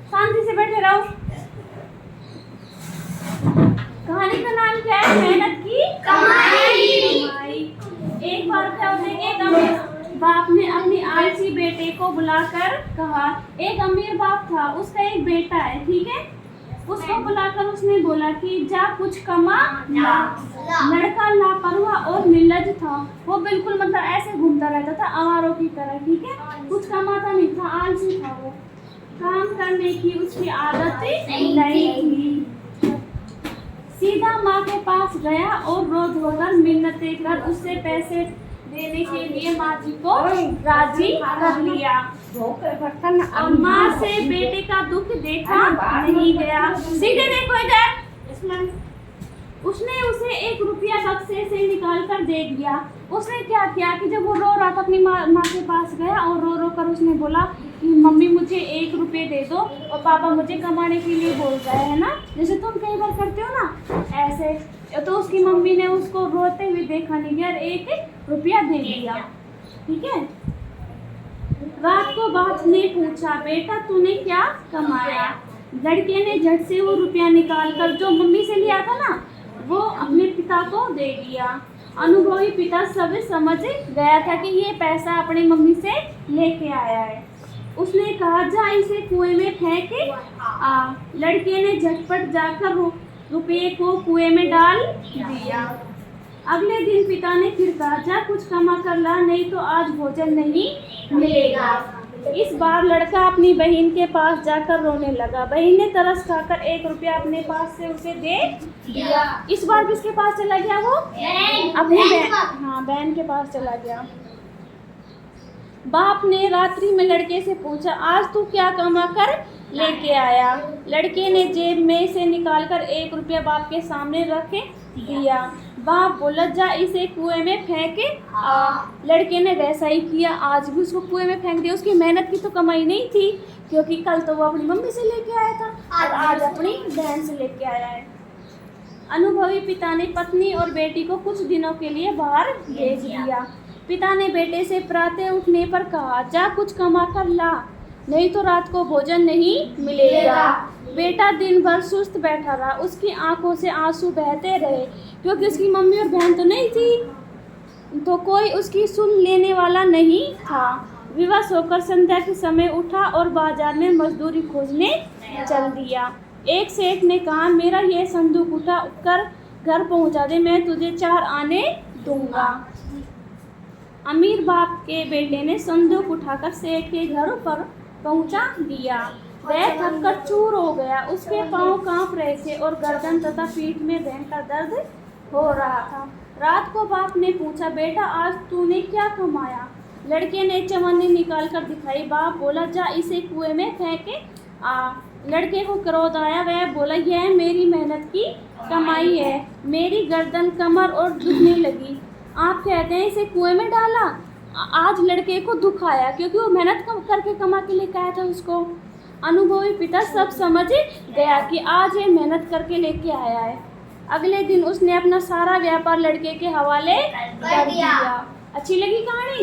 शांति से बैठे रहो। कहानी का नाम क्या है? मेहनत की कमाई। एक बार क्या होता है कि एक अमीर बाप ने अपनी आलसी बेटे को बुलाकर कहा, एक अमीर बाप था, उसका एक बेटा है, ठीक है। उसको बुलाकर उसने बोला कि जा कुछ कमा ला। लड़का लापरवाह और निर्लज्ज था। वो बिल्कुल मतलब ऐसे घूमता रहता था आवारों की तरह, ठीक है। कुछ कमाता नहीं था, आलसी था वो। काम करने की उसकी आदत नहीं थी। सीधा माँ के पास गया और रो धोकर मिन्नतें कर उससे पैसे देने के लिए माँ जी को राजी कर लिया। और माँ से बेटे का दुख देखा नहीं गया। सीधे देखो इधर। उसने उसे 1 रुपया बक्से से निकाल कर दे दिया। उसने क्या किया कि जब वो रो रहा था अपनी माँ के पास गया और रो रो कर उसने बोला कि मम्मी मुझे 1 रुपये दे दो और पापा मुझे कमाने के लिए बोल रहे हैं ना, जैसे तुम कई बार करते हो ना ऐसे। तो उसकी मम्मी ने उसको रोते हुए देखा नहीं गया और 1 रुपया दे दिया, ठीक है। रात को बाप ने पूछा, बेटा तूने क्या कमाया? लड़के ने झट से वो रुपया निकाल कर जो मम्मी से लिया था ना वो अपने पिता को दे दिया। अनुभवी पिता सब समझ गया था कि ये पैसा अपनी मम्मी से लेके आया है। उसने कहा जा इसे कुएं में फेंक आ। लड़के ने झटपट जाकर रुपये को कुएं में डाल दिया। अगले दिन पिता ने फिर कहा जा कुछ कमा कर ला, नहीं तो आज भोजन नहीं मिलेगा। इस बार लड़का अपनी बहन के पास जाकर रोने लगा। बहन ने तरस खाकर 1 रुपया अपने पास से उसे दे दिया। इस बार किसके पास चला गया वो? अपनी बहन के पास चला गया। बाप ने रात्रि में लड़के से पूछा, आज तू क्या कमा कर लेके आया? लड़के ने जेब में से निकालकर 1 रुपया बाप के सामने रख दिया। बाप बोला जा इसे कुएं में फेंक आ। लड़के ने वैसा ही किया, आज भी उसको कुएं में फेंक दिया। उसकी मेहनत की तो कमाई नहीं थी, क्योंकि कल तो वो अपनी मम्मी से लेके आया था और आज अपनी बहन से लेके आया है। अनुभवी पिता ने पत्नी और बेटी को कुछ दिनों के लिए बाहर भेज दिया। पिता ने बेटे से प्रातः उठने पर कहा, जा कुछ कमा कर ला, नहीं तो रात को भोजन नहीं मिलेगा। बेटा दिन भर सुस्त बैठा रहा। उसकी आंखों से आंसू बहते रहे, क्योंकि उसकी मम्मी और बहन तो नहीं थी, तो कोई उसकी सुन लेने वाला नहीं था। विवश होकर संध्या के समय उठा और बाजार में मजदूरी खोजने चल दिया। एक सेठ ने कहा, मेरा यह संदूक उठा कर घर पहुंचा दे, मैं तुझे 4 आने दूंगा। अमीर बाप के बेटे ने संदूक उठाकर सेठ के घर पर पहुंचा दिया। वह थककर चूर हो गया। उसके पांव कांप रहे थे और गर्दन तथा पीठ में भयंकर दर्द हो रहा था। रात को बाप ने पूछा, बेटा आज तूने क्या कमाया? लड़के ने चवन्नी निकाल कर दिखाई। बाप बोला, जा इसे कुएं में फेंक आ। लड़के को क्रोध आया। वह बोला, यह मेरी मेहनत की कमाई है, मेरी गर्दन कमर और दुखने लगी, आप कहते हैं इसे कुएं में डाला। आज लड़के को दुख आया क्योंकि वो मेहनत करके कमा के लेके आया था उसको। अनुभवी पिता सब समझ गया कि आज ये मेहनत करके लेके आया है। अगले दिन उसने अपना सारा व्यापार लड़के के हवाले कर दिया। अच्छी लगी कहानी?